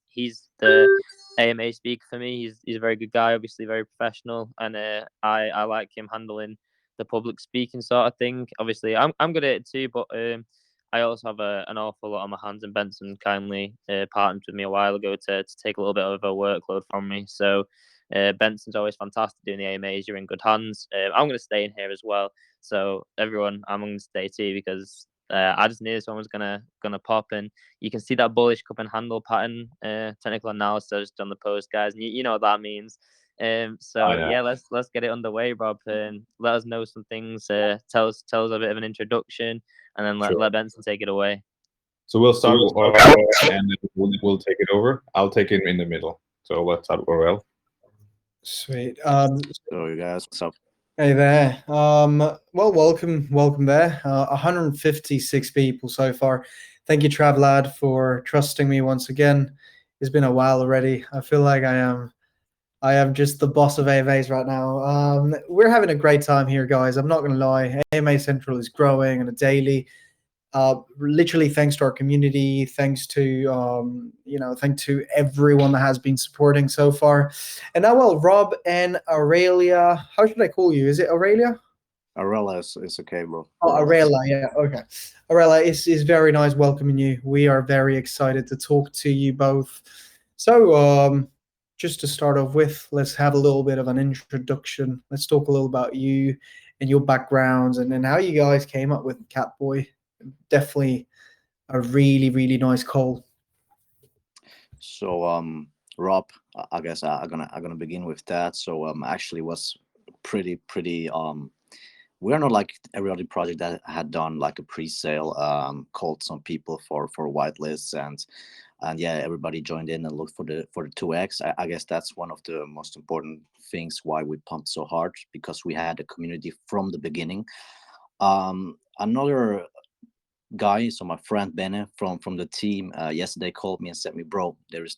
He's the AMA speaker for me. He's a very good guy, obviously very professional, and I like him handling the public speaking sort of thing. Obviously, I'm good at it too, but I also have an awful lot on my hands, and Benson kindly partnered with me a while ago to take a little bit of a workload from me. So Benson's always fantastic doing the AMAs. You're in good hands. I'm going to stay in here as well. So everyone, I'm going to stay too because I just knew someone was gonna pop, and you can see that bullish cup and handle pattern technical analysis on the post, guys. And you know what that means. So yeah, let's get it underway, Rob, and let us know some things. Tell us a bit of an introduction, and then let Benson take it away. So we'll start with Orel, and then we'll take it over. I'll take it in the middle. So let's start with Orel. Sweet. So you guys, what's up? Hey there. Well, welcome there. 156 people so far. Thank you, Travladd, for trusting me once again. It's been a while already. I feel like I am just the boss of AMAs right now. We're having a great time here, guys. I'm not gonna lie. AMA Central is growing on a daily. Literally thanks to our community, thanks to thanks to everyone that has been supporting so far. And now, well, Rob and Aurelia, how should I call you? Is it Aurelia? Aurelia is okay, bro. Oh, Aurelia, yeah, okay. Aurelia, it's very nice welcoming you. We are very excited to talk to you both. So, just to start off with, let's have a little bit of an introduction. Let's talk a little about you and your backgrounds, and then how you guys came up with CatBoy. Definitely a really nice call. So Rob, I guess I'm gonna begin with that. So actually was pretty we're not like every other project that had done like a pre-sale, called some people for whitelists, and yeah, everybody joined in and looked for the 2x. I guess that's one of the most important things why we pumped so hard, because we had a community from the beginning. Another guy, so my friend Bene from the team, yesterday called me and said me, bro, there is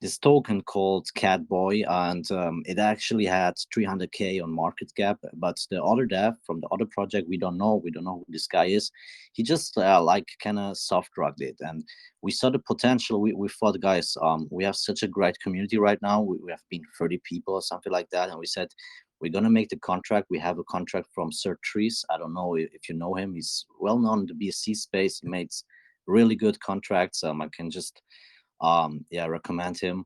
this token called CatBoy, and it actually had 300k on market cap, but the other dev from the other project, we don't know who this guy is. He just like kind of soft drugged it, and we saw the potential. We thought, guys, we have such a great community right now. We have been 30 people or something like that, and we said, we're gonna make the contract. We have a contract from Sir Trees. I don't know if you know him. He's well known in the BSC space. He makes really good contracts. I can just recommend him.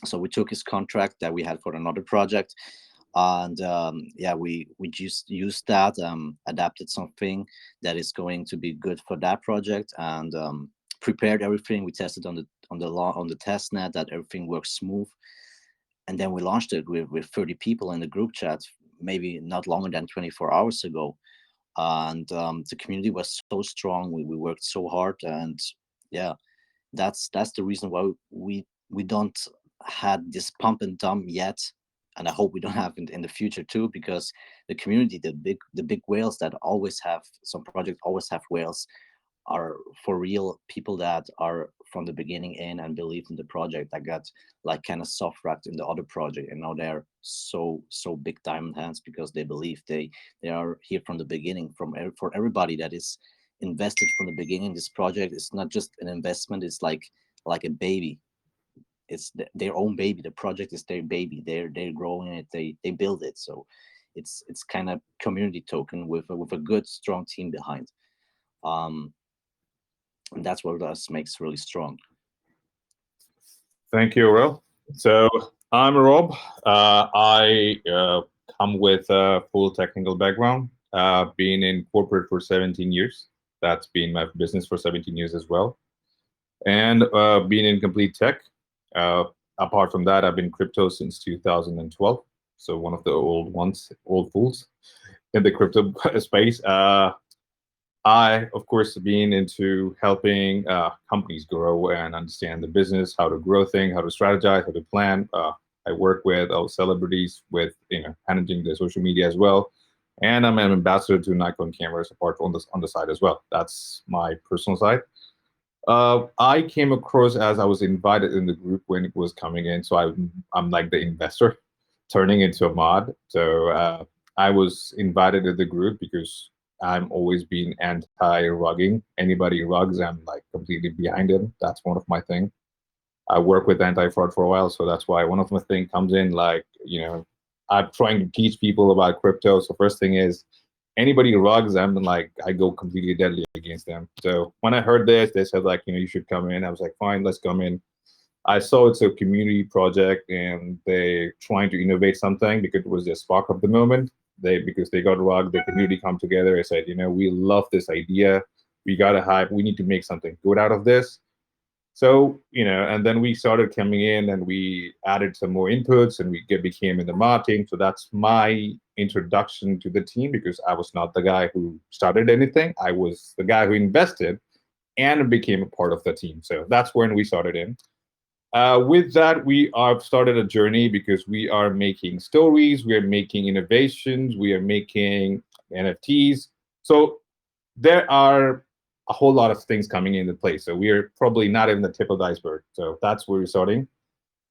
So we took his contract that we had for another project, and we just used that, adapted something that is going to be good for that project, and prepared everything. We tested on the test net that everything works smooth. And then we launched it with 30 people in the group chat, maybe not longer than 24 hours ago. And the community was so strong. We worked so hard, and yeah, that's the reason why we don't had this pump and dump yet, and I hope we don't have it in the future too, because the community, the big whales that always have some projects, always have whales, are for real people that are from the beginning in and believe in the project, that got like kind of soft wrapped in the other project, and now they're so big diamond hands because they believe they are here from the beginning. For everybody that is invested from the beginning, this project is not just an investment, it's like a baby. It's their own baby. The project is their baby. They're growing it, they build it. So it's kind of community token with a good strong team behind. And that's what us makes really strong. Thank you, Aurel. So I'm Rob. I come with a full technical background. Been in corporate for 17 years. That's been my business for 17 years as well. And been in complete tech. Apart from that, I've been crypto since 2012. So one of the old fools in the crypto space. I, of course, been into helping companies grow and understand the business, how to grow things, how to strategize, how to plan. I work with celebrities with managing the social media as well, and I'm an ambassador to Nikon cameras apart from on the side as well. That's my personal side. I came across as I was invited in the group when it was coming in, so I'm like the investor turning into a mod. So I was invited to the group because I'm always being anti-rugging. Anybody rugs, I'm like completely behind him. That's one of my thing. I work with anti-fraud for a while, so that's why one of my thing comes in like, I'm trying to teach people about crypto. So first thing is anybody rugs them and like I go completely deadly against them. So when I heard this, they said like, you should come in. I was like, fine, let's come in. I saw it's a community project and they trying to innovate something because it was the spark of the moment. Because they got rugged, the community come together. I said, we love this idea. We got a hype. We need to make something good out of this. So, and then we started coming in and we added some more inputs and became in the marketing. So that's my introduction to the team because I was not the guy who started anything. I was the guy who invested and became a part of the team. So that's when we started in. With that, we have started a journey because we are making stories, we are making innovations, we are making NFTs. So there are a whole lot of things coming into place. So we are probably not even the tip of the iceberg. So that's where we're starting.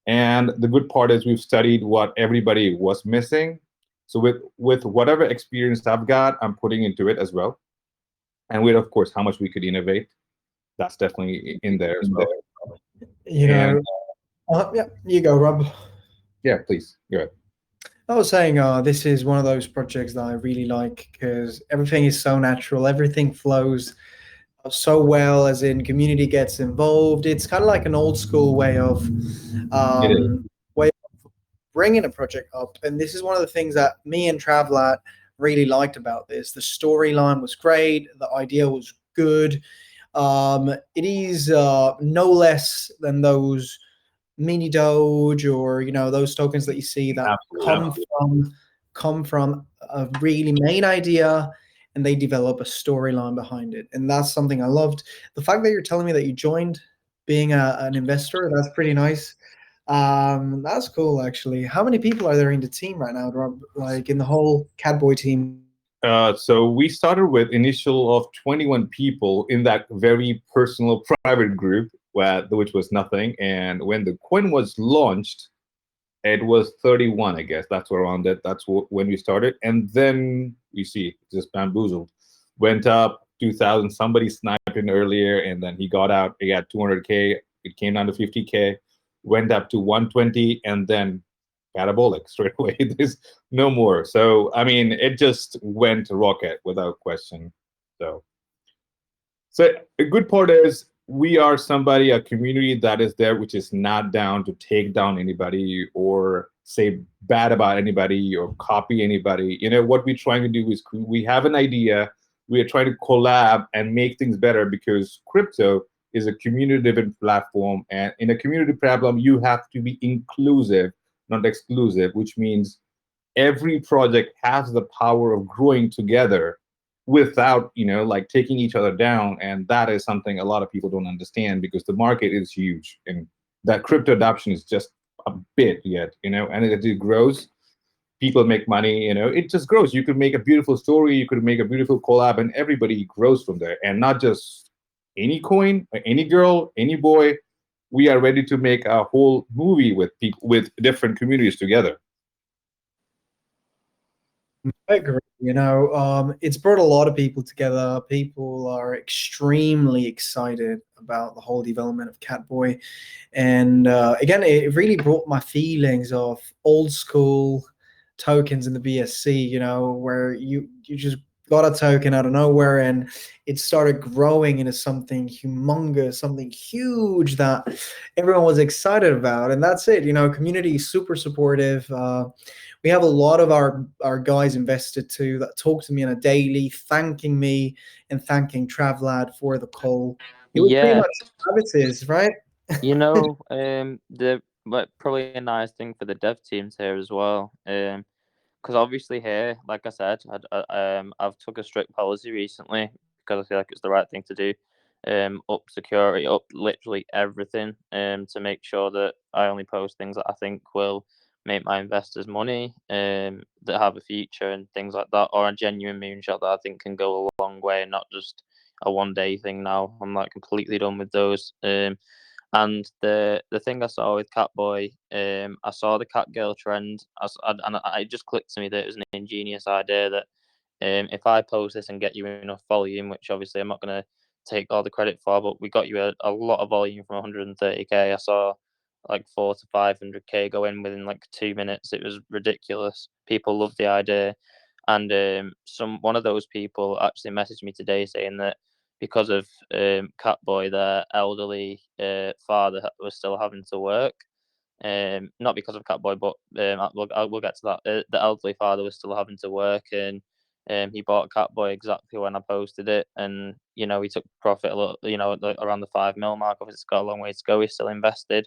And the good part is we've studied what everybody was missing. So with whatever experience I've got, I'm putting into it as well. And with, of course, how much we could innovate. That's definitely in there as well. You And know, yeah, you go, Rob. yeah, please go ahead. I was saying, this is one of those projects that I really like because everything is so natural, everything flows so well, as in community gets involved. It's kind of like an old school way of It is. way of bringing a project up, and this is one of the things that me and Travladd really liked about this. The storyline was great, the idea was good. It is no less than those mini Doge or those tokens that you see that Absolutely. come from a really main idea, and they develop a storyline behind it, and that's something I loved. The fact that you're telling me that you joined being an investor, that's pretty nice. That's cool actually. How many people are there in the team right now, Rob? Like in the whole CatBoy team? So we started with initial of 21 people in that very personal private group, which was nothing. And when the coin was launched, it was 31, I guess. That's around it. That's when we started. And then we see just bamboozled. Went up 2,000. Somebody sniped in earlier, and then he got out. He had 200K. It came down to 50K. Went up to 120, and then parabolic straight away. There's no more. So I mean, it just went rocket without question. So so a good part is we are somebody, a community that is there, which is not down to take down anybody or say bad about anybody or copy anybody. What we're trying to do is we have an idea, we are trying to collab and make things better because crypto is a community-driven platform, and in a community platform, you have to be inclusive, not exclusive, which means every project has the power of growing together without like taking each other down, and that is something a lot of people don't understand because the market is huge and that crypto adoption is just a bit yet, and as it grows, people make money, it just grows. You could make a beautiful story, you could make a beautiful collab, and everybody grows from there, and not just any coin, any girl, any boy. We are ready to make a whole movie with people with different communities together. I agree. It's brought a lot of people together. People are extremely excited about the whole development of CatBoy, and again, it really brought my feelings of old school tokens in the BSC. Where you just got a token out of nowhere, and it started growing into something humongous, something huge that everyone was excited about, and that's it. Community is super supportive. We have a lot of our guys invested too that talk to me on a daily, thanking me and thanking Travladd for the call. It was pretty Yeah, much how it is, right? the but probably a nice thing for the dev teams here as well. Because obviously here, like I said, I've took a strict policy recently because I feel like it's the right thing to do. Up security, up literally everything. To make sure that I only post things that I think will make my investors money. That have a future and things like that, or a genuine moonshot that I think can go a long way, and not just a 1 day thing. Now I'm like completely done with those. And the thing I saw with Catboy, I saw the cat girl trend, and it just clicked to me that it was an ingenious idea that if I post this and get you enough volume, which obviously I'm not going to take all the credit for, but we got you a lot of volume from 130K. I saw like 400 to 500k go in within like 2 minutes. It was ridiculous. People loved the idea, and one of those people actually messaged me today saying that because of CatBoy, their elderly father was still having to work. Not because of CatBoy, but we'll get to that. The elderly father was still having to work, and he bought CatBoy exactly when I posted it, and he took profit a little, around the 5 mil mark. Obviously, it's got a long way to go. He's still invested,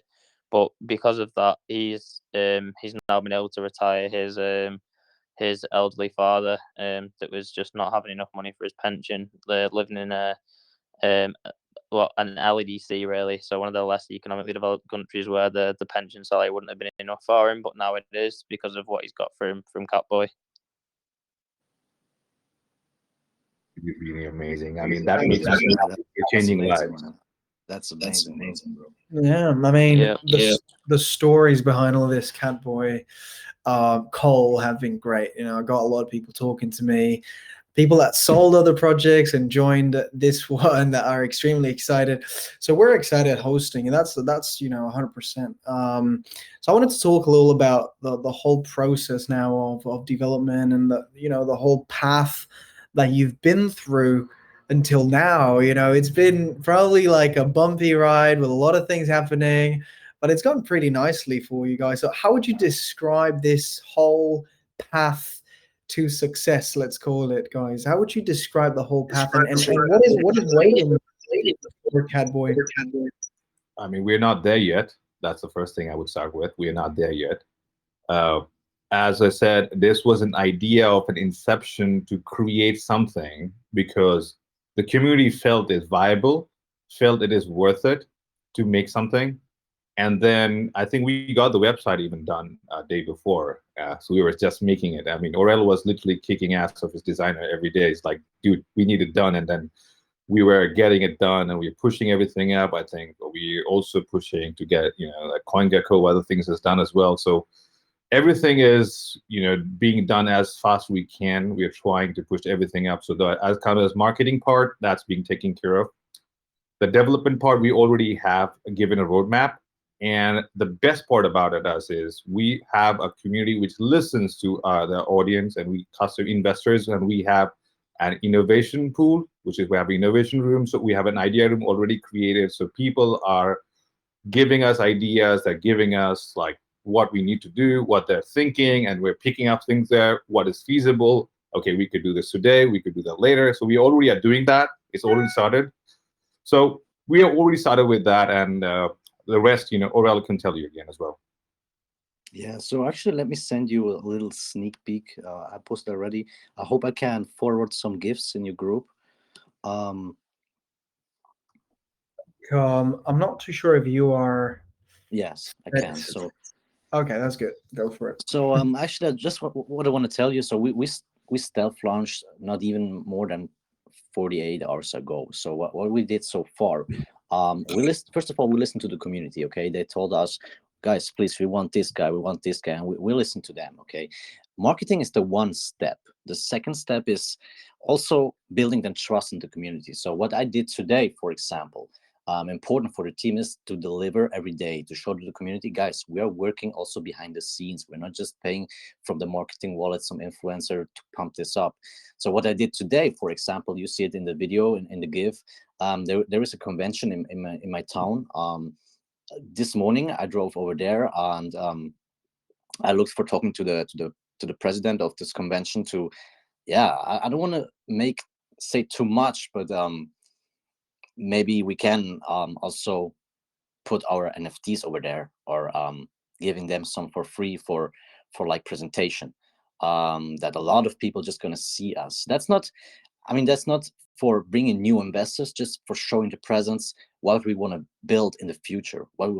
but because of that, he's now been able to retire his elderly father, that was just not having enough money for his pension, living in um, an LEDC really, so one of the less economically developed countries where the pension salary wouldn't have been enough for him, but now it is because of what he's got for him from CatBoy. Really amazing. I mean, that makes sense. You're changing lives. That's amazing, bro. Yeah, I mean, the stories behind all this CatBoy, Cole have been great. I got a lot of people talking to me, people that sold other projects and joined this one that are extremely excited. So we're excited hosting, and that's 100%. So I wanted to talk a little about the whole process now of development and the whole path that you've been through until now. It's been probably like a bumpy ride with a lot of things happening, but it's gone pretty nicely for you guys. So how would you describe this whole path to success, let's call it, guys? How would you describe the whole path, and what is waiting for CatBoy? I mean, we're not there yet. That's the first thing I would start with. We are not there yet. As I said, this was an idea of an inception to create something because the community felt it's viable, felt it is worth it to make something. And then I think we got the website even done a day before. So we were just making it. I mean, Aurel was literally kicking ass of his designer every day. It's like, dude, we need it done. And then we were getting it done, and we were pushing everything up. I think we also pushing to get, like CoinGecko, other things is done as well. So everything is, being done as fast as we can. We are trying to push everything up. So as kind of as marketing part, that's being taken care of. The development part, we already have given a roadmap. And the best part about it is we have a community which listens to the audience, and we custom investors, and we have an innovation pool, which is we have an innovation room. So we have an idea room already created. So people are giving us ideas. They're giving us like what we need to do, what they're thinking, and we're picking up things there, what is feasible. Okay, we could do this today, we could do that later. So we already are doing that. It's already started. So we have already started with that, and the rest, Aurel can tell you again as well. Yeah, so actually, let me send you a little sneak peek. I posted already. I hope I can forward some gifts in your group. I'm not too sure if you are. Yes, I can. So okay, that's good. Go for it. So actually, just what I want to tell you. So we stealth launched not even more than 48 hours ago. So what we did so far, first of all, we listened to the community. Okay, they told us, guys, please, we want this guy, and we listen to them. Okay, marketing is the one step. The second step is also building the trust in the community. So what I did today, for example, important for the team is to deliver every day, to show to the community, guys, we are working also behind the scenes. We're not just paying from the marketing wallet some influencer to pump this up. So what I did today, for example, you see it in the video, in the GIF, there is a convention in my town. This morning I drove over there, and I looked for talking to the president of this convention to, I don't want to say too much, but maybe we can also put our NFTs over there, or giving them some for free for like presentation, that a lot of people just gonna see us. That's not for bringing new investors, just for showing the presence, what we want to build in the future, what we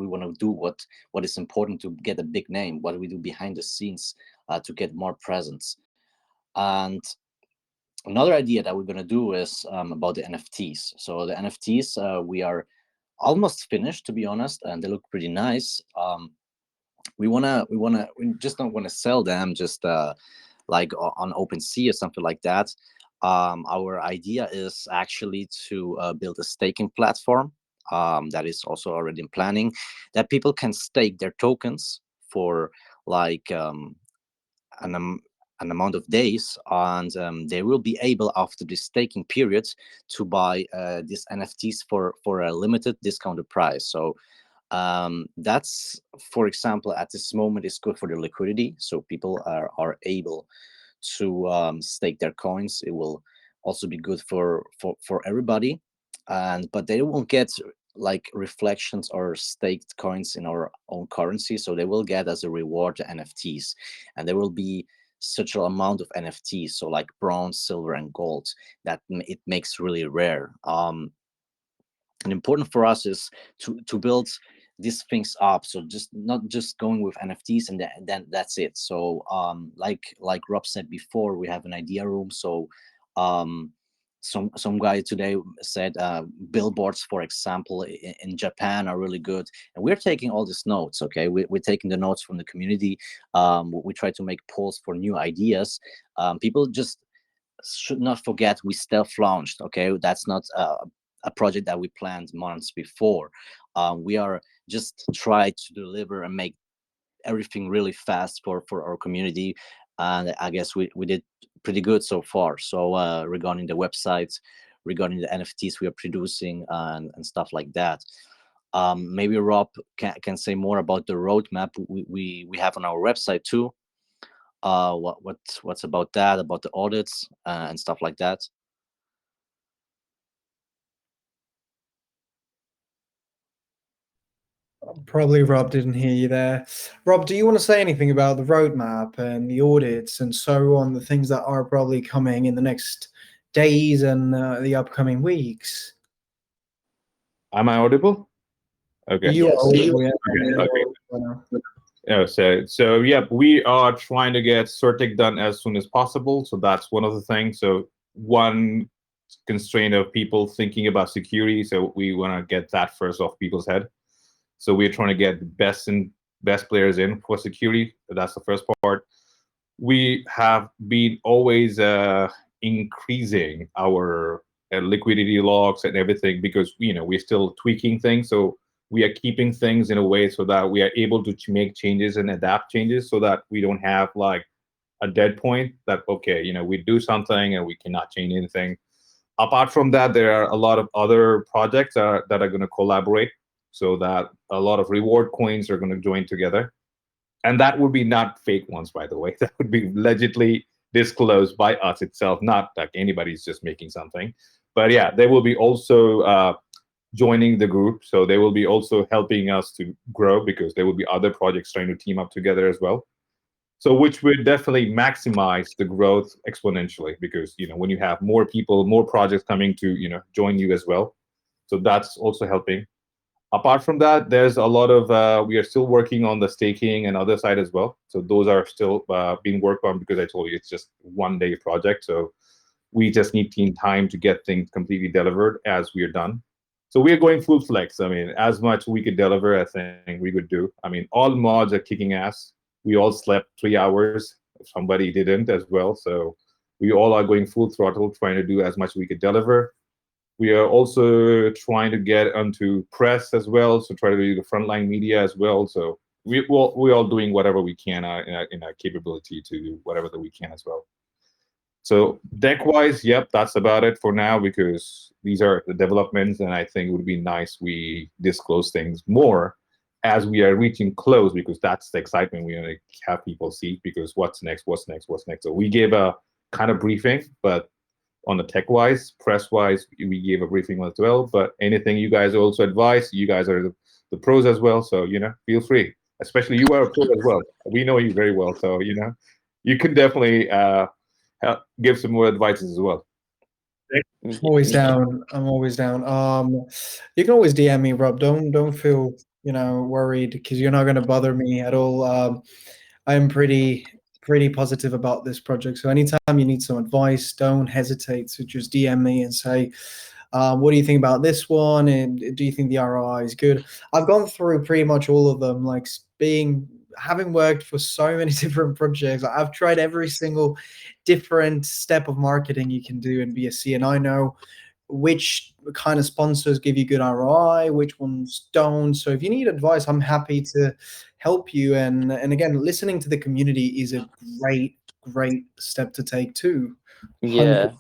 want to do, what is important to get a big name, what do we do behind the scenes to get more presence. And another idea that we're going to do is about the NFTs. So the NFTs, we are almost finished, to be honest, and they look pretty nice. We just don't want to sell them just like on OpenSea or something like that. Our idea is actually to build a staking platform that is also already in planning, that people can stake their tokens for like an, an amount of days, and they will be able after this staking period to buy these NFTs for a limited discounted price. So that's, for example, at this moment is good for the liquidity, so people are able to stake their coins. It will also be good for everybody, and but they won't get like reflections or staked coins in our own currency, so they will get as a reward the NFTs, and there will be such an amount of NFTs, so like bronze, silver, and gold, that it makes really rare. And important for us is to build these things up, so just not just going with NFTs and then that's it. So like Rob said before, we have an idea room. So um some guy today said billboards, for example, in Japan are really good, and we're taking all these notes. Okay, we're taking the notes from the community. We try to make polls for new ideas. People just should not forget we stealth launched. Okay, that's not a project that we planned months before. We are just try to deliver and make everything really fast for our community, and I guess we did pretty good so far. So regarding the website, regarding the NFTs we are producing, and stuff like that. Maybe Rob can say more about the roadmap we have on our website too. What's about that, about the audits and stuff like that. Probably Rob didn't hear you there. Rob, do you want to say anything about the roadmap and the audits and so on, the things that are probably coming in the next days and the upcoming weeks? Am I audible? Okay. You Yes. are. Yeah. Okay. Yeah, so yeah, we are trying to get Certic done as soon as possible. So that's one of the things. So one constraint of people thinking about security. So we want to get that first off people's head. So we're trying to get the best players in for security. That's the first part. We have been always increasing our liquidity logs and everything because we're still tweaking things. So we are keeping things in a way so that we are able to make changes and adapt changes so that we don't have like a dead point that okay, we do something and we cannot change anything. Apart from that, there are a lot of other projects that are going to collaborate so that a lot of reward coins are going to join together. And that would be not fake ones, by the way. That would be allegedly disclosed by us itself, not like anybody's just making something. But yeah, they will be also joining the group. So they will be also helping us to grow because there will be other projects trying to team up together as well. So which would definitely maximize the growth exponentially because when you have more people, more projects coming to join you as well. So that's also helping. Apart from that, there's a lot of we are still working on the staking and other side as well. So those are still being worked on because I told you it's just 1 day project. So we just need team time to get things completely delivered as we are done. So we are going full flex. I mean, as much we could deliver, I think we could do. I mean, all mods are kicking ass. We all slept 3 hours. Somebody didn't as well. So we all are going full throttle, trying to do as much we could deliver. We are also trying to get onto press as well, so try to do the frontline media as well. So we're all doing whatever we can in our capability to do whatever that we can as well. So deck-wise, yep, that's about it for now because these are the developments, and I think it would be nice we disclose things more as we are reaching close because that's the excitement we want to have people see because what's next, what's next, what's next. So we gave a kind of briefing, but on the tech wise, press wise, we gave a briefing as well. But anything you guys also advise, you guys are the pros as well. So, feel free. Especially you are a pro as well. We know you very well. So, you can definitely give some more advices as well. Always down. I'm always down. You can always DM me, Rob. Don't feel worried because you're not going to bother me at all. I'm pretty positive about this project. So anytime you need some advice, don't hesitate to just DM me and say, what do you think about this one? And do you think the ROI is good? I've gone through pretty much all of them, like having worked for so many different projects. I've tried every single different step of marketing you can do in BSC, and I know which kind of sponsors give you good ROI, which ones don't. So if you need advice, I'm happy to help you. And again, listening to the community is a great step to take too. Yeah,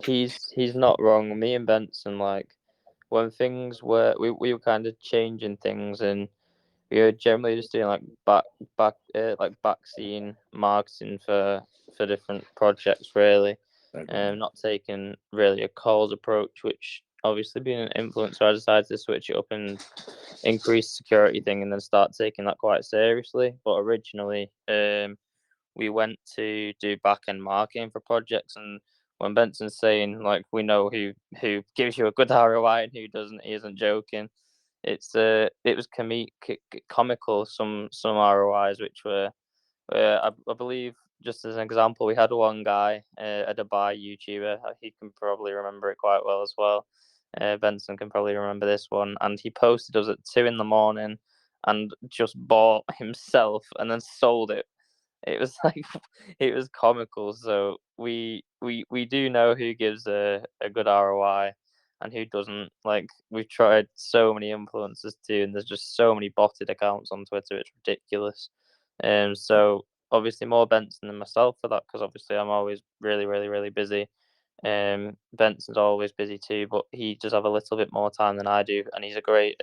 he's not wrong. Me and Benson, like, when things were we were kind of changing things, and we were generally just doing like back scene marketing for different projects, really. Not taking really a calls approach, which obviously being an influencer, I decided to switch it up and increase security thing, and then start taking that quite seriously. But originally, we went to do back end marketing for projects, and when Benson's saying like we know who gives you a good ROI and who doesn't, he isn't joking. It was comical, some ROIs which were I believe, just as an example, we had one guy, a Dubai YouTuber. He can probably remember it quite well as well. Benson can probably remember this one, and he posted us at 2 in the morning, and just bought himself and then sold it. It was like it was comical. So we do know who gives a good ROI and who doesn't. Like, we've tried so many influencers too, and there's just so many botted accounts on Twitter. It's ridiculous. So obviously more Benson than myself for that, because obviously I'm always really busy. Benson's always busy too, but he does have a little bit more time than I do, and he's a great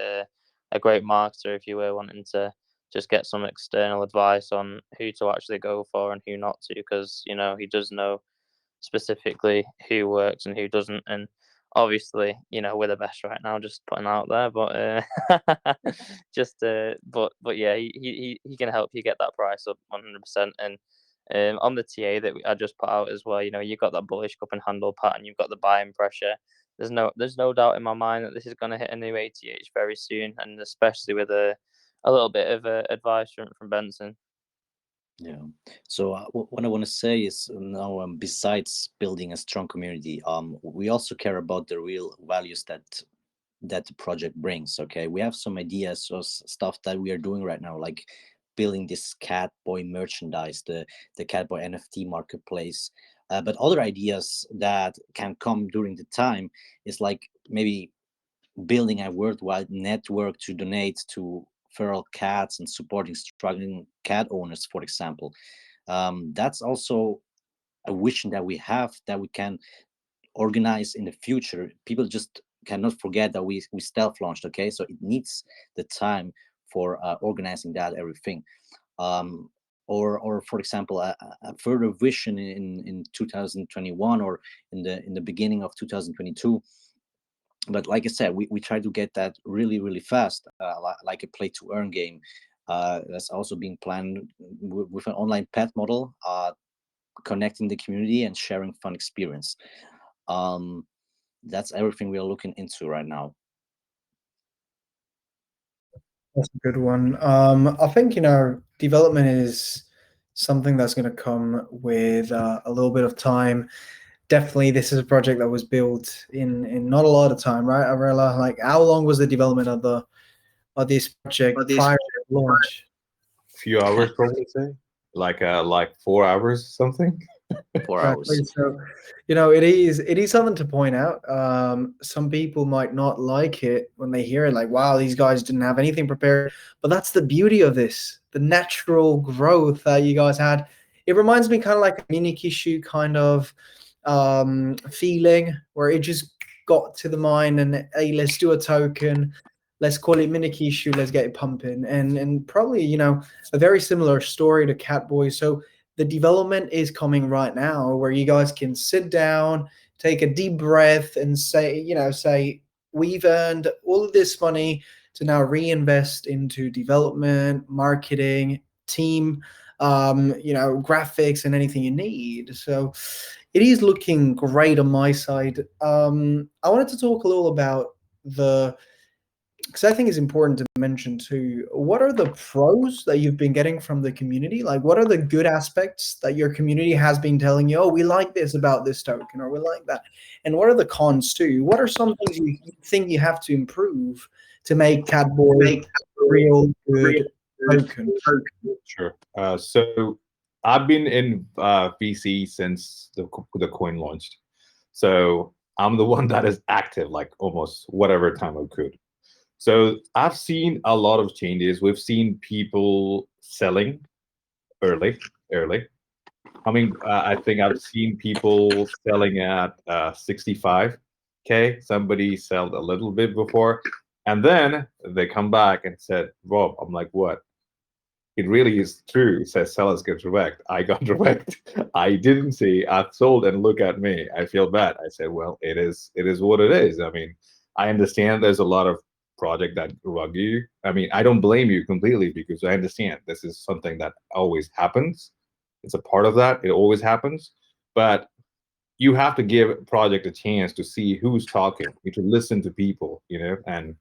marketer if you were wanting to just get some external advice on who to actually go for and who not to, because he does know specifically who works and who doesn't. And obviously, we're the best right now, just putting out there. But but yeah, he can help you get that price up 100%. And on the TA that I just put out as well, you've got that bullish cup and handle pattern, you've got the buying pressure. There's no doubt in my mind that this is going to hit a new ATH very soon, and especially with a little bit of advice from Benson. Yeah. So what I want to say is now, besides building a strong community, we also care about the real values that the project brings. Okay, we have some ideas or stuff that we are doing right now, like building this CatBoy merchandise, the CatBoy NFT marketplace. But other ideas that can come during the time is like maybe building a worldwide network to donate to feral cats and supporting struggling cat owners, for example. That's also a vision that we have, that we can organize in the future. People just cannot forget that we stealth launched. Okay, so it needs the time for organizing that everything. Or for example, a further vision in 2021 or in the beginning of 2022. But like I said, we try to get that really fast, like a play to earn game. That's also being planned with an online pet model, connecting the community and sharing fun experience. That's everything we are looking into right now. That's a good one. I think development is something that's going to come with a little bit of time. Definitely, this is a project that was built in not a lot of time, right, Arella? Like, how long was the development of this project prior to launch? A few hours, probably say, like 4 hours, something. 4 hours. Exactly. So, it is something to point out. Some people might not like it when they hear it, like, wow, these guys didn't have anything prepared. But that's the beauty of this, the natural growth that you guys had. It reminds me kind of like a mini Kishu kind of feeling, where it just got to the mind and, hey, let's do a token. Let's call it mini Kishu. Let's get it pumping. And probably, a very similar story to CatBoy. So the development is coming right now, where you guys can sit down, take a deep breath, and say, we've earned all of this money to now reinvest into development, marketing, team, graphics, and anything you need. So it is looking great on my side. I wanted to talk a little about because I think it's important to mention too, what are the pros that you've been getting from the community? Like, what are the good aspects that your community has been telling you, oh, we like this about this token, or we like that? And what are the cons too? What are some things you think you have to improve to make CatBoy real good token? Sure. So I've been in VC since the coin launched. So I'm the one that is active, like almost whatever time I could. So I've seen a lot of changes. We've seen people selling early, early. I mean, I think I've seen people selling at 65K. Somebody sold a little bit before, and then they come back and said, "Rob," I'm like, "What?" It really is true. It says sellers get direct. I got direct. I didn't see. I've sold, and look at me. I feel bad. I said, well, it is what it is. I mean, I understand there's a lot of project that rug you. I mean, I don't blame you completely because I understand this is something that always happens. It's a part of that. It always happens. But you have to give project a chance to see who's talking. You to listen to people, and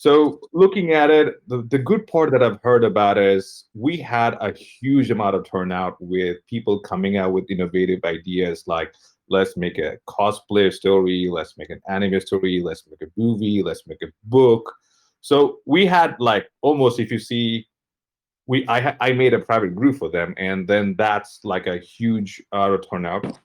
so looking at it, the good part that I've heard about is we had a huge amount of turnout with people coming out with innovative ideas like let's make a cosplay story, let's make an anime story, let's make a movie, let's make a book. So we had like almost if you see I made a private group for them and then that's like a huge turnout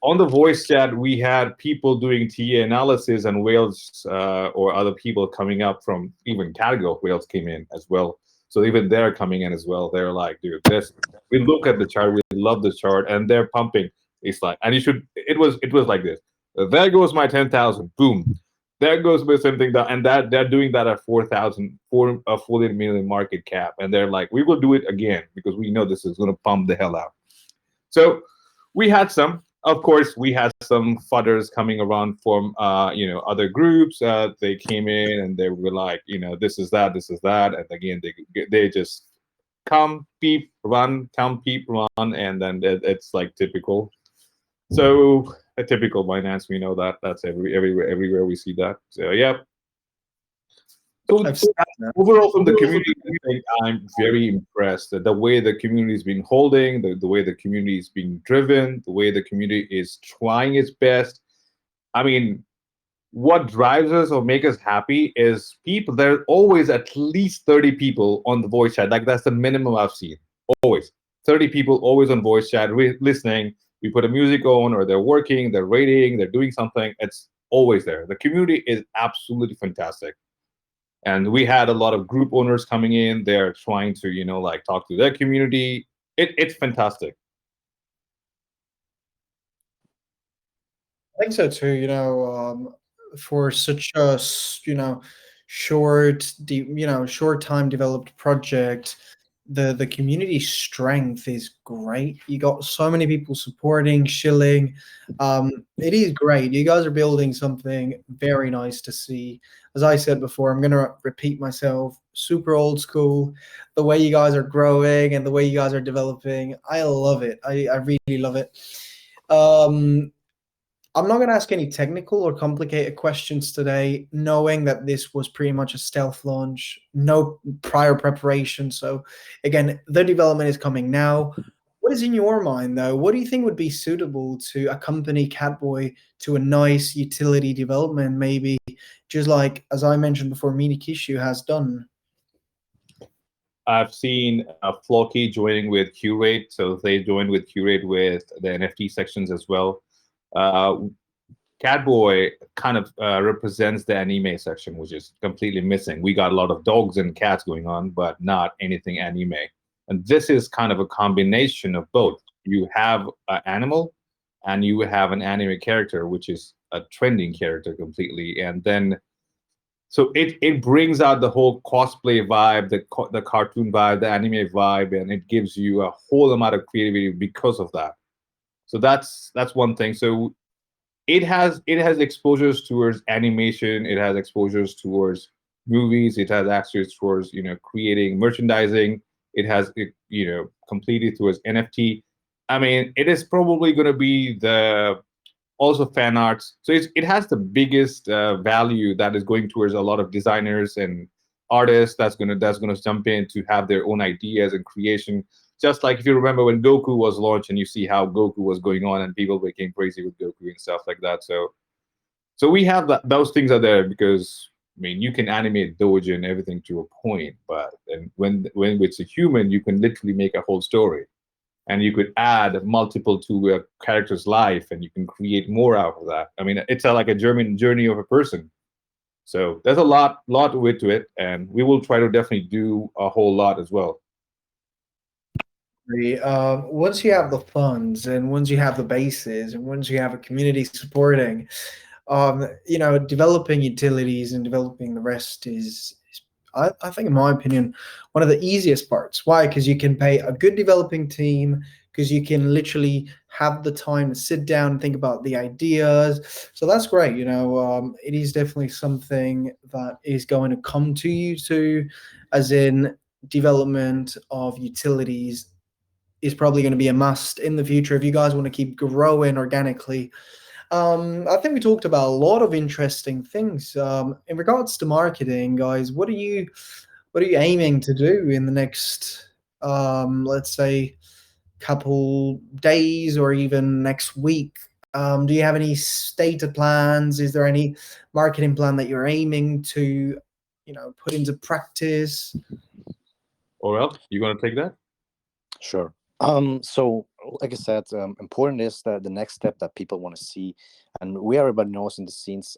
on the voice chat, we had people doing TA analysis and whales or other people coming up from even category whales came in as well. So even they're coming in as well. They're like, dude, this. We look at the chart, we love the chart, and they're pumping. It's like, and you should. It was like this. There goes my 10,000. Boom. There goes my something that, and that they're doing that at 4,000 for a 40 million market cap, and they're like, we will do it again because we know this is going to pump the hell out. So we had some. Of course, we had some fudders coming around from other groups. They came in and they were like, this is that, and again they just come peep run, come peep run, and then it's like typical. So a typical Binance, we know that that's everywhere we see that. So yeah, I've so seen that. overall, from the community, I think I'm very impressed that the way the community has been holding, the way the community is being driven, the way the community is trying its best. I mean, what drives us or make us happy is people. There are always at least 30 people on the voice chat. Like that's the minimum I've seen. Always 30 people always on voice chat listening. We put a music on, or they're working, they're rating, they're doing something. It's always there. The community is absolutely fantastic and we had a lot of group owners coming in. They're trying to like talk to their community. It's fantastic. I think so too. For such a short time developed project, the community strength is great. You got so many people supporting, shilling. It is great. You guys are building something very nice to see. As I said before, I'm gonna repeat myself. Super old school. The way you guys are growing and the way you guys are developing, I love it. I really love it. Um, I'm not going to ask any technical or complicated questions today, knowing that this was pretty much a stealth launch, no prior preparation. So, again, the development is coming now. What is in your mind, though? What do you think would be suitable to accompany CatBoy to a nice utility development, maybe just like, as I mentioned before, Mini Kishu has done? I've seen Flocky joining with Curate, so they joined with Curate with the NFT sections as well. Uh, Catboy kind of represents the anime section, which is completely missing. We got a lot of dogs and cats going on, but not anything anime. And this is kind of a combination of both. You have an animal and you have an anime character, which is a trending character completely. And then, so it brings out the whole cosplay vibe, the cartoon vibe, the anime vibe, and it gives you a whole amount of creativity because of that. So that's one thing. So it has exposures towards animation, it has exposures towards movies, it has access towards creating merchandising, it has completely towards NFT. I mean, it is probably going to be the also fan arts. So it has the biggest value that is going towards a lot of designers and artists that's gonna jump in to have their own ideas and creation. Just like if you remember when Goku was launched and you see how Goku was going on and people became crazy with Goku and stuff like that. So we have those things are there because I mean you can animate Doge and everything to a point, but and when it's a human, you can literally make a whole story. and you could add multiple to a character's life, and you can create more out of that. I mean, it's like a journey of a person. So there's a lot to it, and we will try to definitely do a whole lot as well. Once you have the funds and once you have the bases and once you have a community supporting, developing utilities and developing the rest is I think, in my opinion, one of the easiest parts. Why? Because you can pay a good developing team, because you can literally have the time to sit down and think about the ideas. So that's great. It is definitely something that is going to come to you too, as in development of utilities is probably going to be a must in the future if you guys want to keep growing organically. I think we talked about a lot of interesting things. In regards to marketing, guys, what are you aiming to do in the next, let's say, couple days or even next week? Do you have any stated plans? Is there any marketing plan that you're aiming to, put into practice? Or else, you gonna take that? Sure. So like I said, important is that the next step that people want to see, and everybody knows in the scenes,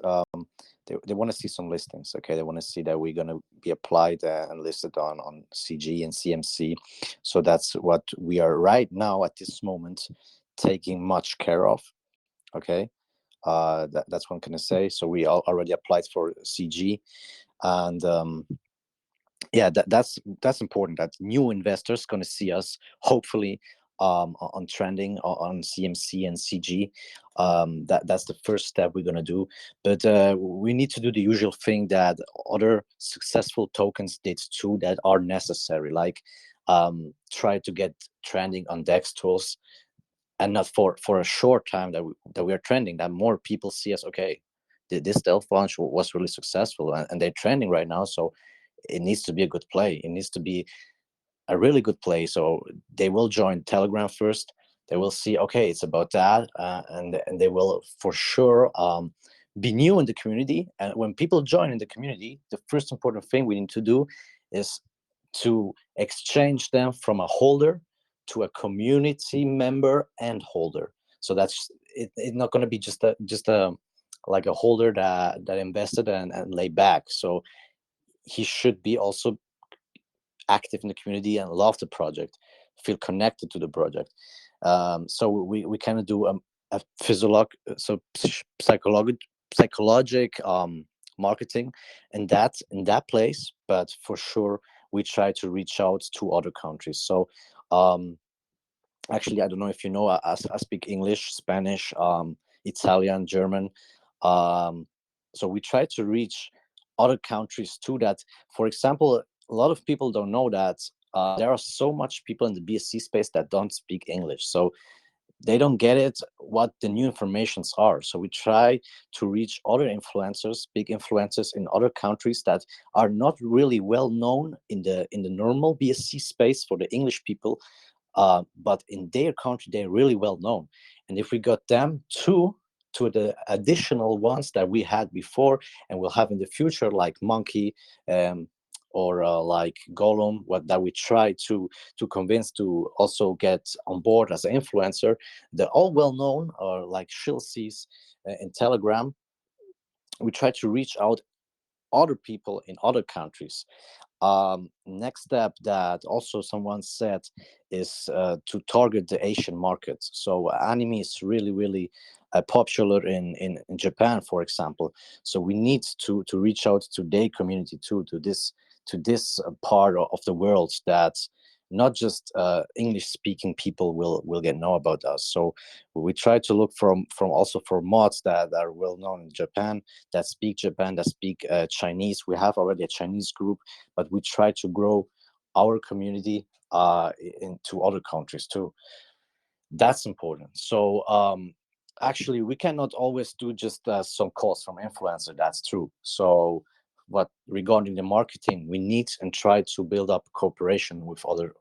they want to see some listings. Okay, they want to see that we're gonna be applied and listed on CG and CMC. So that's what we are right now at this moment taking much care of. Okay, that's what I'm gonna say. So we already applied for CG, and yeah, that's important, that new investors going to see us hopefully on trending on CMC and CG. That's the first step we're going to do, but we need to do the usual thing that other successful tokens did too, that are necessary, like try to get trending on DEX tools, and not for a short time that we are trending, that more people see us. Okay, this stealth launch was really successful, and they're trending right now, so it needs to be a good play. It needs to be a really good play. So they will join Telegram first. They will see, okay, it's about that, and they will for sure be new in the community. And when people join in the community, the first important thing we need to do is to exchange them from a holder to a community member and holder. So that's it's not going to be just a like a holder that invested and lay back. So he should be also active in the community and love the project, feel connected to the project. So we kind of do a psychologic marketing in that place, but for sure we try to reach out to other countries. So actually, I don't know if you know, I speak English, Spanish, Italian, German. So we try to reach other countries too. That, for example, a lot of people don't know that there are so much people in the BSC space that don't speak English. So they don't get it, what the new informations are. So we try to reach other influencers, big influencers in other countries that are not really well known in the normal BSC space for the English people. But in their country, they're really well known. And if we got them to the additional ones that we had before and we'll have in the future, like Monkey or like Gollum, that we try to convince to also get on board as an influencer, they're all well known, or like Shilsees in Telegram. We try to reach out other people in other countries. Next step that also someone said is to target the Asian market. So anime is really popular in Japan, for example. So we need to reach out to their community too, to this part of the world, that not just English speaking people will get know about us. So we try to look from also for mods that are well known in Japan, that speak Chinese. We have already a Chinese group, but we try to grow our community into other countries too. That's important. So actually, we cannot always do just some calls from influencer. That's true. So what regarding the marketing, we need and try to build up cooperation with other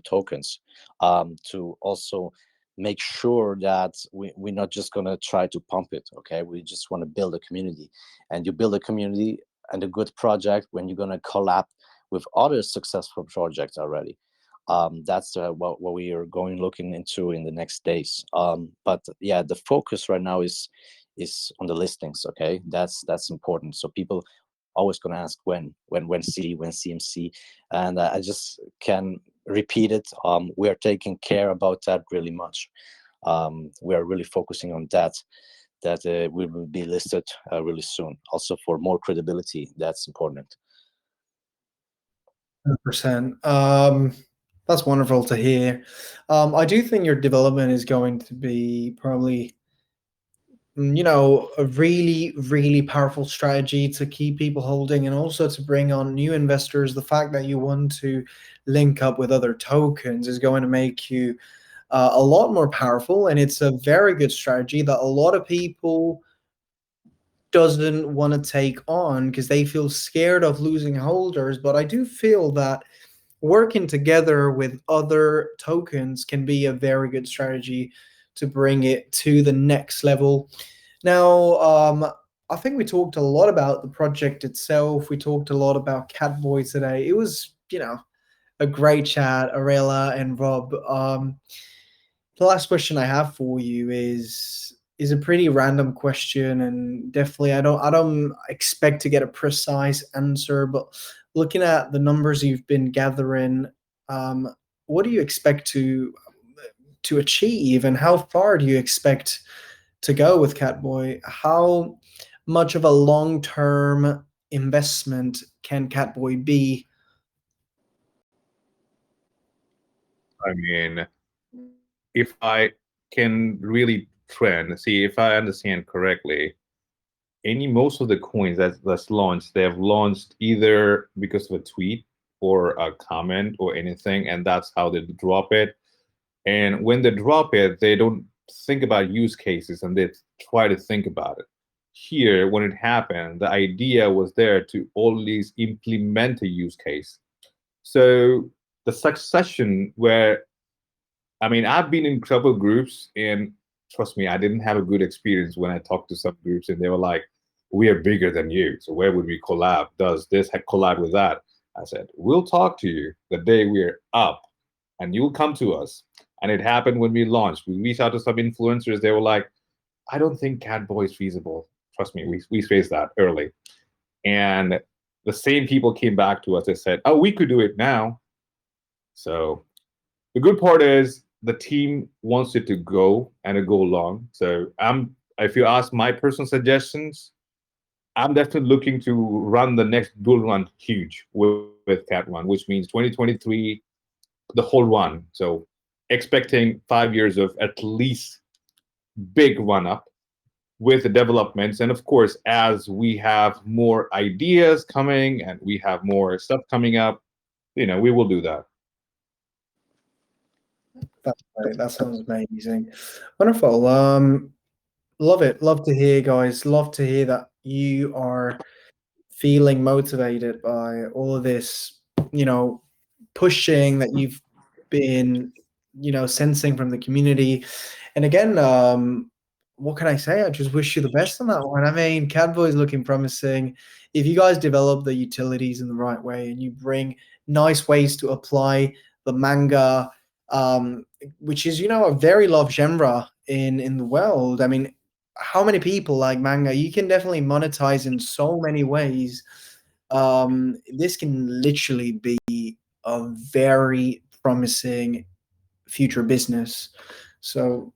tokens to also make sure that we're not just going to try to pump it. Okay, we just want to build a community, and you build a community and a good project when you're going to collab with other successful projects already. That's what we are looking into in the next days. But yeah, the focus right now is on the listings. Okay, that's important. So people always gonna ask when CMC, and I just can repeat it. We are taking care about that really much. We are really focusing on that. We will be listed really soon. Also for more credibility, that's important. 100%. That's wonderful to hear. I do think your development is going to be probably, a really, really powerful strategy to keep people holding and also to bring on new investors. The fact that you want to link up with other tokens is going to make you a lot more powerful, and it's a very good strategy that a lot of people doesn't want to take on because they feel scared of losing holders. But I do feel that working together with other tokens can be a very good strategy to bring it to the next level. Now, I think we talked a lot about the project itself. We talked a lot about CatBoy today. It was, a great chat, Arela and Rob. The last question I have for you is a pretty random question, and definitely I don't expect to get a precise answer, but looking at the numbers you've been gathering, um, what do you expect to achieve, and how far do you expect to go with CatBoy? How much of a long-term investment can CatBoy be? I mean, if I can really see if I understand correctly, most of the coins that's launched, they have launched either because of a tweet or a comment or anything, and that's how they drop it. And when they drop it, they don't think about use cases and they try to think about it. Here, when it happened, the idea was there to always implement a use case. So the succession where, I mean, I've been in couple groups, and trust me, I didn't have a good experience when I talked to some groups, and they were like, "We are bigger than you, so where would we collab? Does this collab with that?" I said, "We'll talk to you the day we're up, and you'll come to us." And it happened when we launched. We reached out to some influencers. They were like, "I don't think CatBoy is feasible." Trust me, we faced that early, and the same people came back to us and said, "Oh, we could do it now." So the good part is the team wants it to go and it go long. So if you ask my personal suggestions, I'm definitely looking to run the next bull run huge with Cat One, which means 2023, the whole run. So expecting 5 years of at least big run up with the developments. And of course, as we have more ideas coming and we have more stuff coming up, we will do that. That's great. That sounds amazing. Wonderful. Love it. Love to hear, guys. Love to hear that you are feeling motivated by all of this, pushing that you've been, sensing from the community. And again, what can I say? I just wish you the best on that one. I mean, CatBoy is looking promising. If you guys develop the utilities in the right way and you bring nice ways to apply the manga, which is, a very loved genre in the world. I mean, how many people like manga? You can definitely monetize in so many ways. This can literally be a very promising future business. So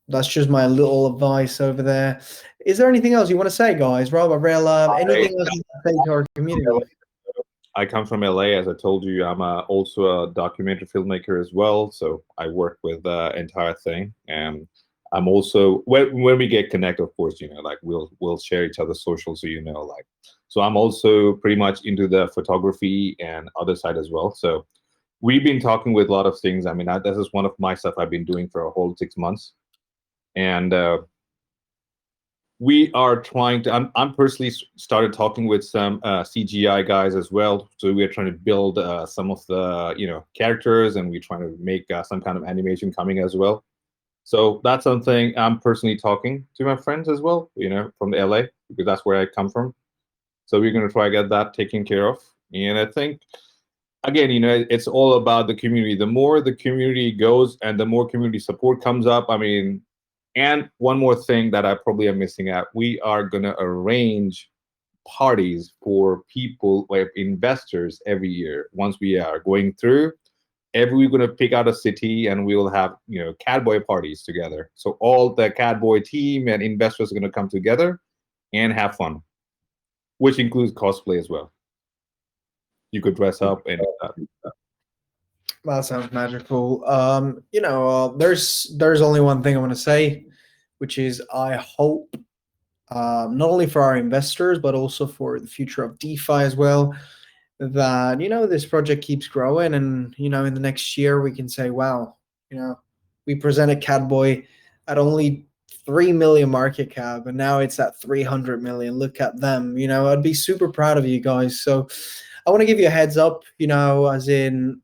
that's just my little advice over there. Is there anything else you want to say, guys? Rob, Arela, anything else you want to say to our community? I come from LA, as I told you. I'm also a documentary filmmaker as well, so I work with the entire thing. And I'm also when we get connected, of course, like we'll share each other's socials, so like. So I'm also pretty much into the photography and other side as well. So we've been talking with a lot of things. I mean, this is one of my stuff I've been doing for a whole 6 months, and we are trying to. I'm personally started talking with some CGI guys as well. So we are trying to build some of the characters, and we're trying to make some kind of animation coming as well. So that's something I'm personally talking to my friends as well. From the LA, because that's where I come from. So we're going to try to get that taken care of. And I think again, it's all about the community. The more the community goes and the more community support comes up, I mean, and one more thing that I probably am missing out, we are going to arrange parties for people, like investors, every year. Once we are going through, we're going to pick out a city and we will have, CatBoy parties together. So all the CatBoy team and investors are going to come together and have fun, which includes cosplay as well. You could dress up and That sounds magical. There's only one thing I want to say, which is I hope, not only for our investors but also for the future of DeFi as well, that this project keeps growing, and in the next year we can say, wow, we presented CatBoy at only 3 million market cap, and now it's at 300 million. Look at them. I'd be super proud of you guys. So I want to give you a heads up, as in,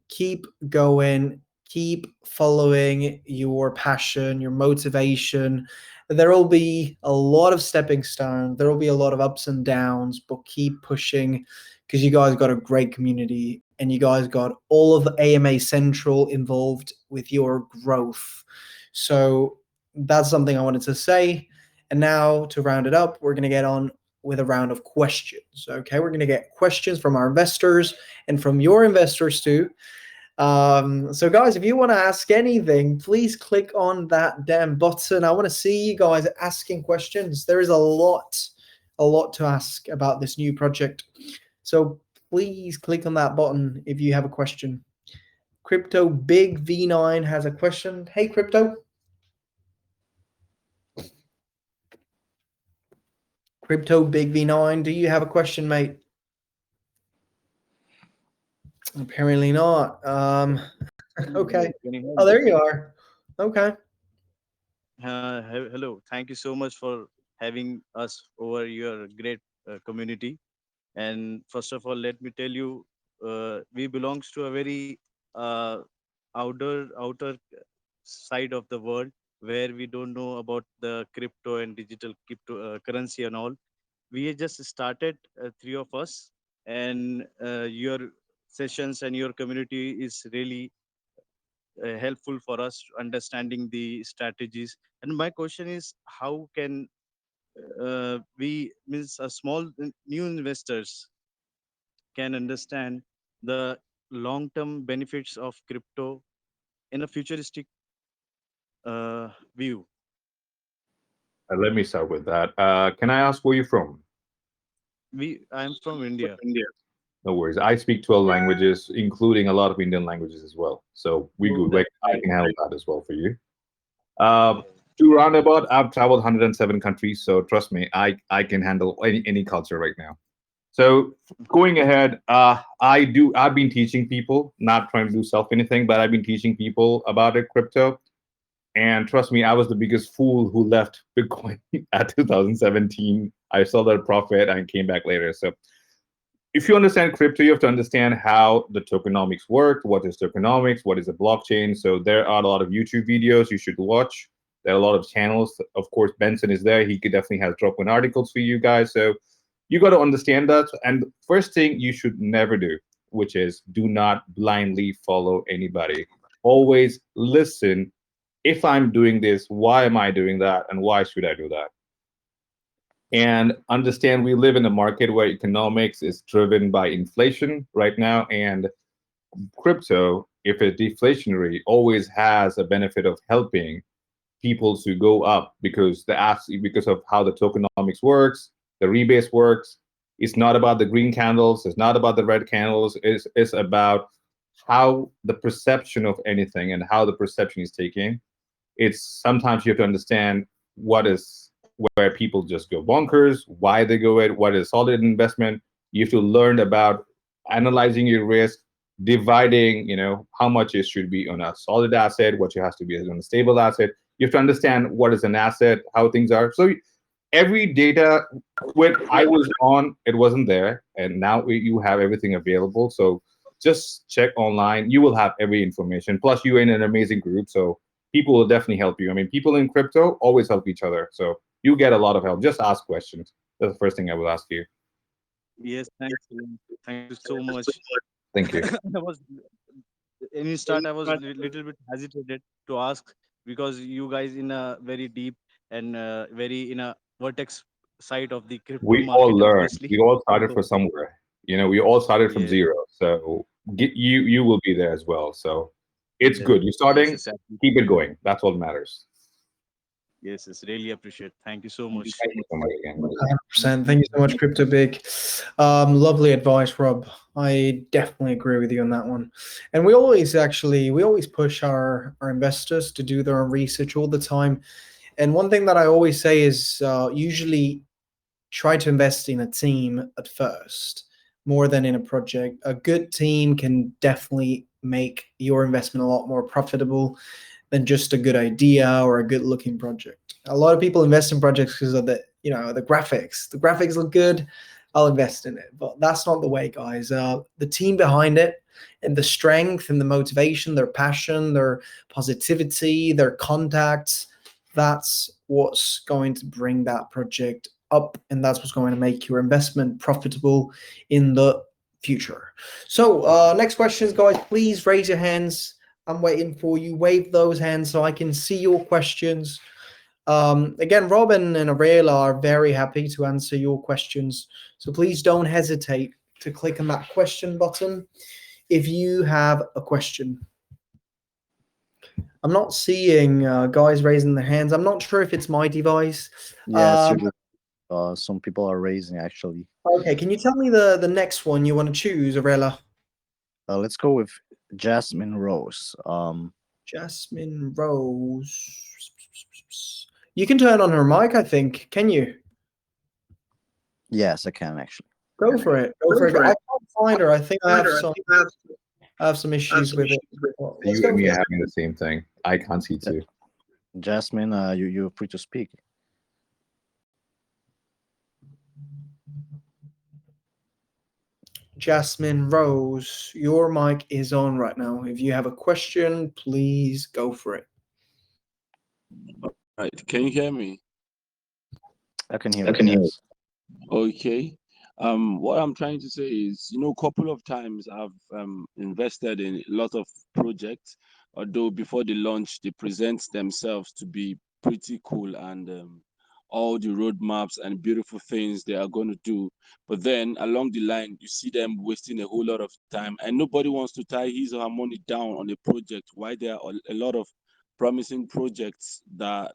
keep going, keep following your passion, your motivation. There will be a lot of stepping stones, there will be a lot of ups and downs, but keep pushing, because you guys got a great community and you guys got all of the AMA Central involved with your growth. So that's something I wanted to say. And now, to round it up, we're going to get on with a round of questions. Okay, we're going to get questions from our investors and from your investors too. So guys, if you want to ask anything, please click on that damn button. I want to see you guys asking questions. There is a lot to ask about this new project. So please click on that button if you have a question. Crypto Big V9 has a question. Hey, Crypto. Crypto Big V9, do you have a question, mate? Apparently not. Okay. Oh, there you are. Okay. Hello. Thank you so much for having us over your great community. And first of all, let me tell you, we belongs to a very uh, outer side of the world where we don't know about the crypto and digital crypto currency and all. We just started, three of us, and your sessions and your community is really helpful for us understanding the strategies. And my question is, how can we means a small new investors can understand the long term benefits of crypto in a futuristic view? let me start with that. Can I ask where you're from? I'm from India. No worries. I speak 12 languages, including a lot of Indian languages as well. So we Oh, good. that's I great. can handle that as well for you. To roundabout, I've traveled 107 countries, so trust me, I can handle any culture right now. So going ahead, I've been teaching people, not trying to do self anything, but I've been teaching people about it, crypto. And trust me, I was the biggest fool who left Bitcoin at 2017. I saw that profit and came back later. So if you understand crypto, you have to understand how the tokenomics work. What is tokenomics? What is a blockchain? So there are a lot of YouTube videos you should watch. There are a lot of channels. Of course, Benson is there. He could definitely has drop in articles for you guys. So you got to understand that. And first thing you should never do, which is do not blindly follow anybody. Always listen. If I'm doing this, why am I doing that? And why should I do that? And understand we live in a market where economics is driven by inflation right now, and crypto, if it's deflationary, always has a benefit of helping people to go up because because of how the tokenomics works, the rebase works. It's not about the green candles, it's not about the red candles, it's about how the perception of anything and how the perception is taken. It's sometimes you have to understand what is where people just go bonkers, why they go it, what is solid investment. You have to learn about analyzing your risk, dividing, how much it should be on a solid asset, what it has to be on a stable asset. You have to understand what is an asset, how things are. So every data when I was on, it wasn't there, and now you have everything available. So just check online. You will have every information. Plus, you're in an amazing group, so people will definitely help you. I mean, people in crypto always help each other, so you get a lot of help. Just ask questions. That's the first thing I will ask you. Yes, thanks. Thank you so much. Thank you. I was in start I was little bit hesitated to ask, because you guys in a very deep and very in a vertex side of the crypto We all market, learned. especially. We all started So from somewhere. We all started from yes, zero. So you will be there as well. So it's yes, good. You're yes, starting. yes, absolutely. Keep it going. That's what matters. Yes, yes, really appreciate. Thank you so much. Thank you so much again. 100%. Thank you so much, Crypto Big. Lovely advice, Rob. I definitely agree with you on that one. And we always push our investors to do their own research all the time. And one thing that I always say is usually try to invest in a team at first more than in a project. A good team can definitely make your investment a lot more profitable than just a good idea or a good looking project. A lot of people invest in projects because of the graphics. The graphics look good, I'll invest in it. But that's not the way, guys. The team behind it and the strength and the motivation, their passion, their positivity, their contacts, that's what's going to bring that project up, and that's what's going to make your investment profitable in the future. So next questions, guys, please raise your hands. I'm waiting for you. Wave those hands so I can see your questions. Again, Robin and Ariel are very happy to answer your questions. So please don't hesitate to click on that question button if you have a question. I'm not seeing guys raising their hands. I'm not sure if it's my device. Yes, Um, some people are raising actually. okay, can you tell me the next one you want to choose, Arella? Let's go with Jasmine Rose. Jasmine Rose. You can turn on her mic, I think. Can you? Yes, I can actually. Go for it. Go for it. I can't find her. I think I have some issues with it. Well, let's You go and me for are it. having the same thing. I can't see too. Jasmine, you're free to speak. Jasmine Rose, your mic is on right now. If you have a question, please go for it. Right. Can you hear me? I can hear you. Yes. Okay. What I'm trying to say is, a couple of times I've invested in a lot of projects, although before they launch, they present themselves to be pretty cool and all the roadmaps and beautiful things they are going to do. But then along the line, you see them wasting a whole lot of time, and nobody wants to tie his or her money down on a project. Why there are a lot of promising projects that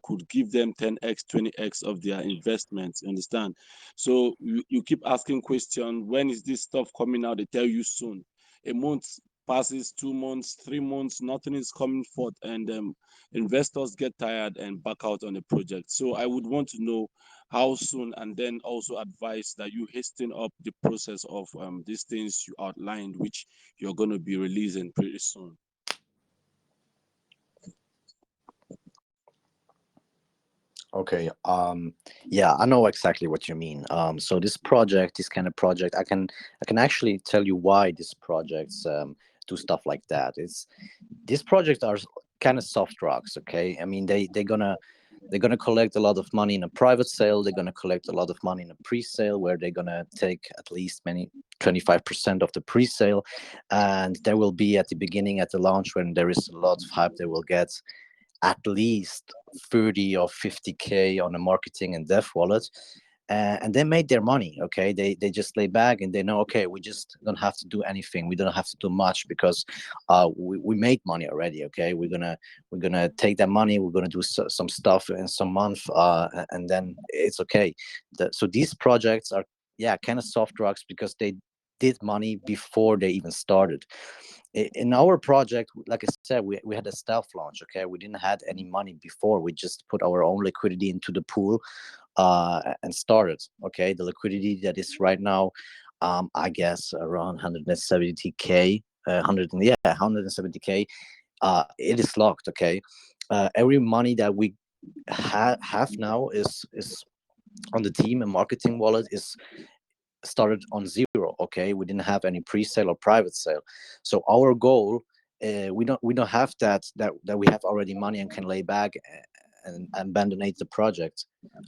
could give them 10x 20x of their investments, understand? So you keep asking question, when is this stuff coming out? They tell you soon. A month passes, 2 months, 3 months, nothing is coming forth, and investors get tired and back out on the project. So I would want to know how soon, and then also advise that you hasten up the process of these things you outlined, which you're going to be releasing pretty soon. Okay. Yeah, I know exactly what you mean. So this project, this kind of project, I can actually tell you why these projects do stuff like that. These projects are kind of soft rocks. Okay. I mean, they're gonna collect a lot of money in a private sale. They're gonna collect a lot of money in a pre-sale, where they're gonna take at least 25% of the pre-sale, and there will be at the beginning, at the launch, when there is a lot of hype, they will get at least 30 or 50K on a marketing and dev wallet. And they made their money. Okay, they just lay back and they know, okay, we just don't have to do anything, we don't have to do much, because we made money already. Okay, we're gonna take that money, we're gonna do some stuff in some month, and then it's okay. So these projects are, yeah, kind of soft rocks, because they did money before they even started. In our project, like I said, we had a stealth launch. Okay, we didn't had any money before, we just put our own liquidity into the pool, and started. Okay, the liquidity that is right now, I guess around 170K, 170K. It is locked. Okay, every money that we have now is on the team and marketing wallet is started on zero. Okay, we didn't have any pre-sale or private sale. So our goal, we don't have that we have already money and can lay back and abandon the project.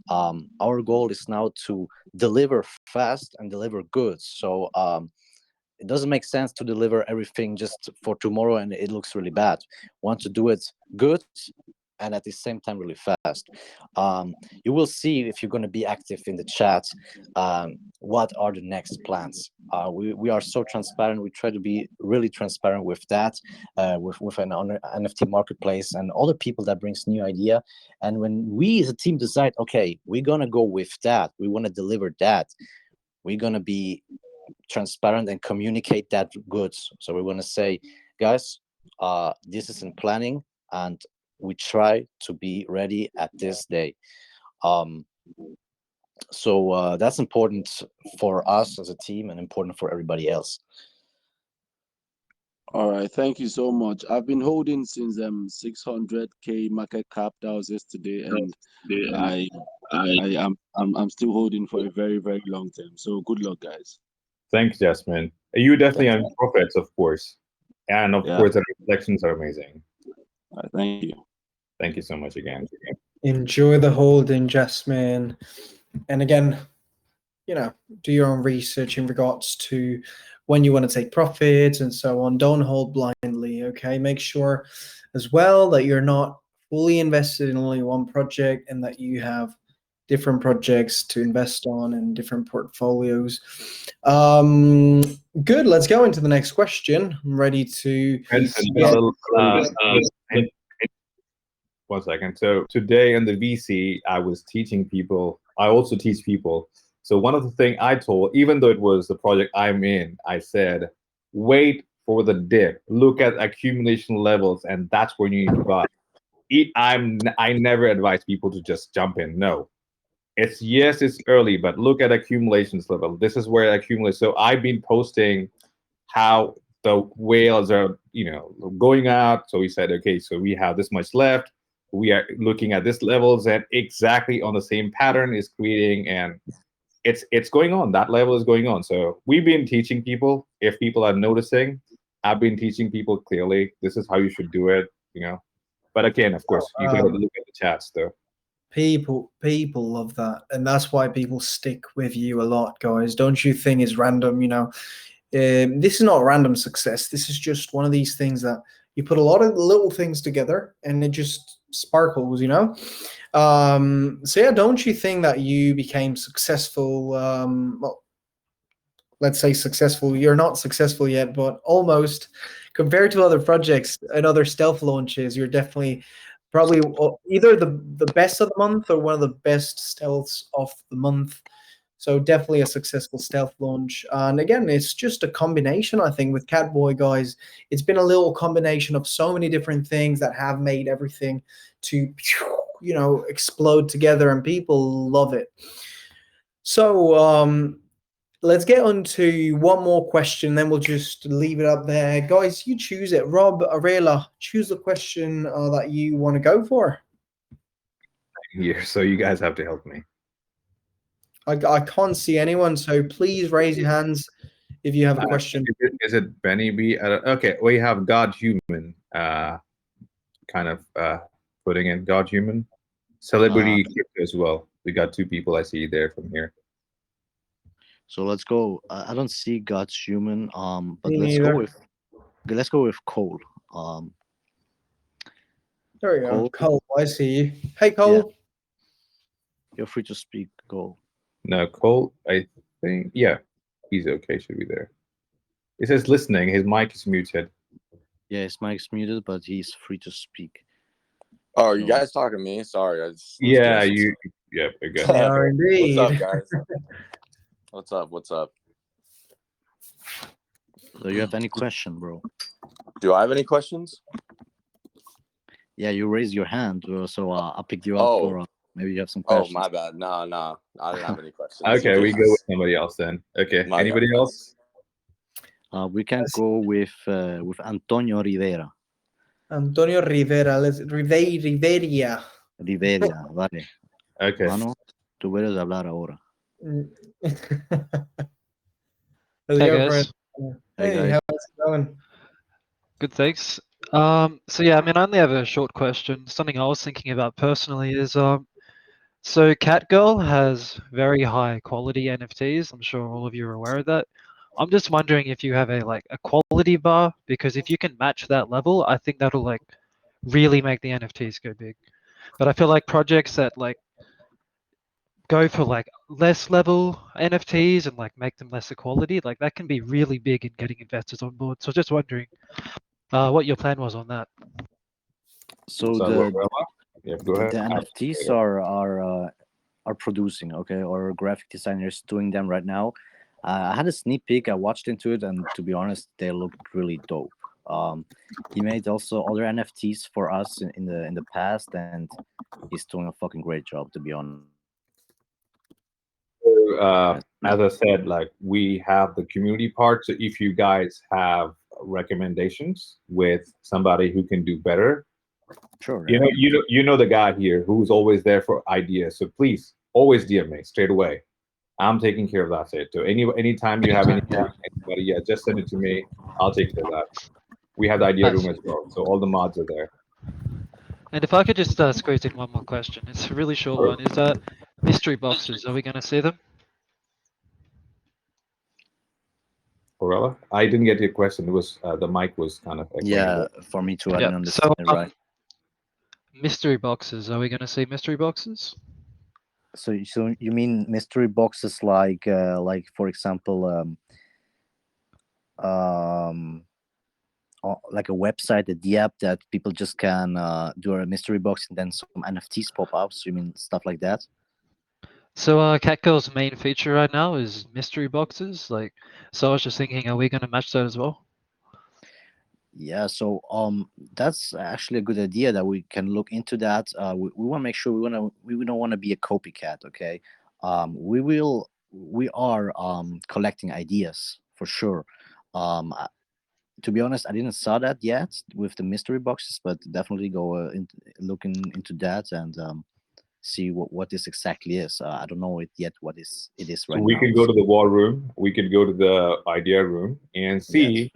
Our goal is now to deliver fast and deliver good. So it doesn't make sense to deliver everything just for tomorrow and it looks really bad. Want to do it good and at the same time really fast. You will see if you're going to be active in the chat. What are the next plans? We are so transparent. We try to be really transparent with that, with an NFT marketplace and other people that brings new idea. And when we as a team decide, okay, we're going to go with that, we want to deliver that, we're going to be transparent and communicate that goods. So we want to say, guys, this is in planning and we try to be ready at this day. So that's important for us as a team and important for everybody else. All right, thank you so much. I've been holding since 600K market cap. That was yesterday, and I'm still holding for a very, very long time. So good luck, guys. Thanks, Jasmine. You definitely have profits, of course, and of Yeah. course the reflections are amazing. All right, thank you. Thank you so much again. Enjoy the holding, Jasmine. And again, do your own research in regards to when you want to take profits and so on. Don't hold blindly, okay? Make sure as well that you're not fully invested in only one project and that you have different projects to invest on and different portfolios. Good. Let's go into the next question. I'm ready to. One second. So today in the VC, I was teaching people. I also teach people. So one of the things I told, even though it was the project I'm in, I said, wait for the dip. Look at accumulation levels, and that's when you need to buy. I never advise people to just jump in. No, it's early, but look at accumulations level. This is where it accumulates. So I've been posting how the whales are, going out. So we said, okay, so we have this much left. We are looking at this levels, and exactly on the same pattern is creating, and it's going on. That level is going on. So we've been teaching people. If people are noticing, I've been teaching people clearly. This is how you should do it. But again, of course, you got to look at the chats though. People love that, and that's why people stick with you a lot, guys. Don't you think it's random? This is not random success. This is just one of these things that you put a lot of little things together, and it just sparkles. So yeah, don't you think that you became successful? Well, let's say successful. You're not successful yet, but almost. Compared to other projects and other stealth launches, you're definitely probably either the best of the month or one of the best stealths of the month. So definitely a successful stealth launch. And again, it's just a combination, I think, with CatBoy, guys. It's been a little combination of so many different things that have made everything to, explode together, and people love it. So let's get on to one more question, then we'll just leave it up there. Guys, you choose it. Rob, Arela, choose the question that you want to go for. Here, so you guys have to help me. I can't see anyone, so please raise your hands if you have a question. Is it Benny B? Okay, we have God Human kind of putting in God Human. Celebrity Crypto as well. We got two people I see there from here. So let's go. I don't see God's Human. But Me let's neither. go with Cole. There we go. Cole. Cole, I see you. Hey, Cole. You're free to speak, Cole. No, Cole, I think, yeah, he's okay, should be there. It says listening, his mic is muted. Yeah, his mic's muted, but he's free to speak. Oh, you guys talking to me? Sorry, I just yeah, you're good. They are indeed. What's up, guys? What's up? So you have any question, bro? Do I have any questions? Yeah, you raised your hand, so I picked you up for maybe you have some questions. Oh, my bad. No, I didn't have any questions. Okay, we go with somebody else then. Okay, anybody else? We can go with Antonio Rivera. Antonio Rivera. Riveria. Riveria, vale. Okay. Mano, tú puedes hablar ahora. Hey, guys. Hey, how's it going? Good, thanks. So yeah, I only have a short question. Something I was thinking about personally is so Catgirl has very high quality NFTs. I'm sure all of you are aware of that. I'm just wondering if you have a quality bar, because if you can match that level, I think that'll really make the NFTs go big. But I feel like projects that go for less level NFTs and make them lesser quality, that can be really big in getting investors on board. So just wondering what your plan was on that. So Yeah, go ahead. the NFTs are producing, okay, or graphic designers doing them right now. I had a sneak peek. I watched into it, and to be honest, they looked really dope. He made also other NFTs for us in the past, and he's doing a fucking great job, to be honest. As I said, we have the community part. So if you guys have recommendations with somebody who can do better, Sure. you know the guy here who's always there for ideas. So please always DM me straight away. I'm taking care of that. So anytime you have anybody, yeah, just send it to me. I'll take care of that. We have the idea room as well, so all the mods are there. And if I could just squeeze in one more question, it's a really short one. Is mystery boxes? Are we going to see them? Corella, I didn't get your question. It was the mic was kind of echoing. Yeah, for me too. I didn't understand it right. Mystery boxes. Are we going to see mystery boxes? So you mean mystery boxes like for example like a website, the app that people just can do a mystery box and then some NFTs pop out. So you mean stuff like that? So Catgirl's main feature right now is mystery boxes. So I was just thinking, are we going to match that as well? Yeah, so that's actually a good idea that we can look into that. We want to make sure we don't want to be a copycat, okay? We are collecting ideas for sure. To be honest, I didn't saw that yet with the mystery boxes, but definitely go looking into that and see what this exactly is. I don't know it yet. It is right now. So we can go to the war room. We can go to the idea room and see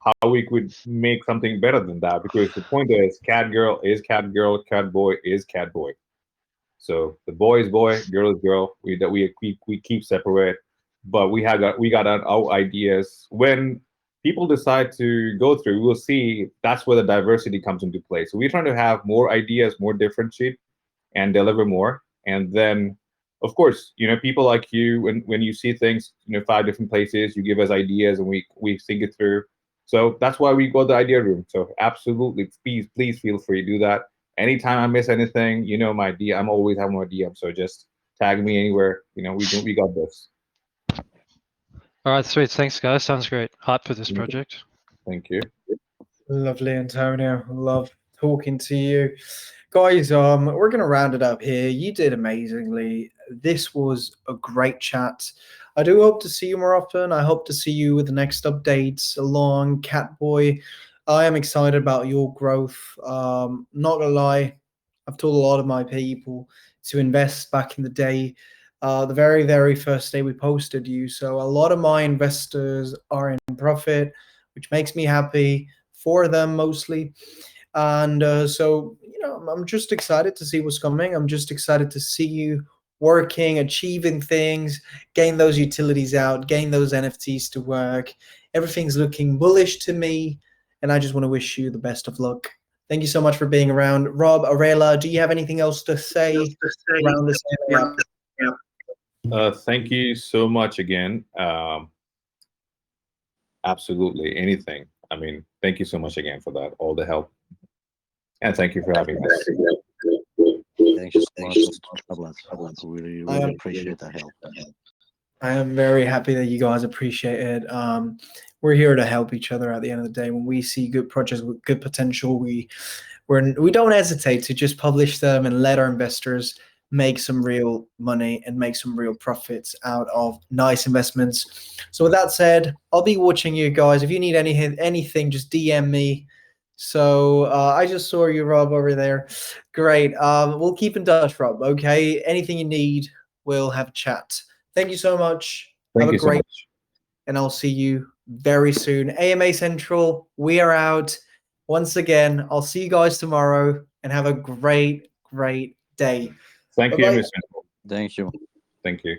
how we could make something better than that. Because the point is, Catgirl is Catgirl, CatBoy is CatBoy. So the boy is boy, girl is girl. We keep separate, but we got our ideas. When people decide to go through, we'll see that's where the diversity comes into play. So we're trying to have more ideas, more differentiate, and deliver more. And then, of course, people like you, when you see things, 5 different places, you give us ideas, and we think it through. So that's why we go to the idea room. So absolutely, please feel free to do that. Anytime I miss anything, my DM. I'm always having my DM. So just tag me anywhere. We got this. All right, sweet. Thanks, guys. Sounds great. Hype for this project. Thank you. Lovely, Antonio. Love talking to you. Guys, we're going to round it up here. You did amazingly. This was a great chat. I do hope to see you more often. I hope to see you with the next updates along CatBoy. I am excited about your growth. Not gonna lie, I've told a lot of my people to invest back in the day, the very, very first day we posted you. So a lot of my investors are in profit, which makes me happy for them mostly. And so, I'm just excited to see what's coming. I'm just excited to see you working, achieving things, getting those utilities out, getting those NFTs to work. Everything's looking bullish to me, and I just want to wish you the best of luck. Thank you so much for being around. Rob, Arela, do you have anything else to say around this area? Thank you so much again. Absolutely, anything. I mean, thank you so much again for that, all the help. And thank you for having us. Thank you so much, Travladd. I really appreciate that help. I am very happy that you guys appreciate it. We're here to help each other at the end of the day. When we see good projects with good potential, we don't hesitate to just publish them and let our investors make some real money and make some real profits out of nice investments. So with that said, I'll be watching you guys. If you need anything, just DM me. So I just saw you, Rob, over there. Great. We'll keep in touch, Rob. Okay. Anything you need, we'll have a chat. Thank you so much. Thank you so much. And I'll see you very soon. AMA Central, we are out. Once again, I'll see you guys tomorrow and have a great, great day. Thank you, Mr. Thank you. Thank you.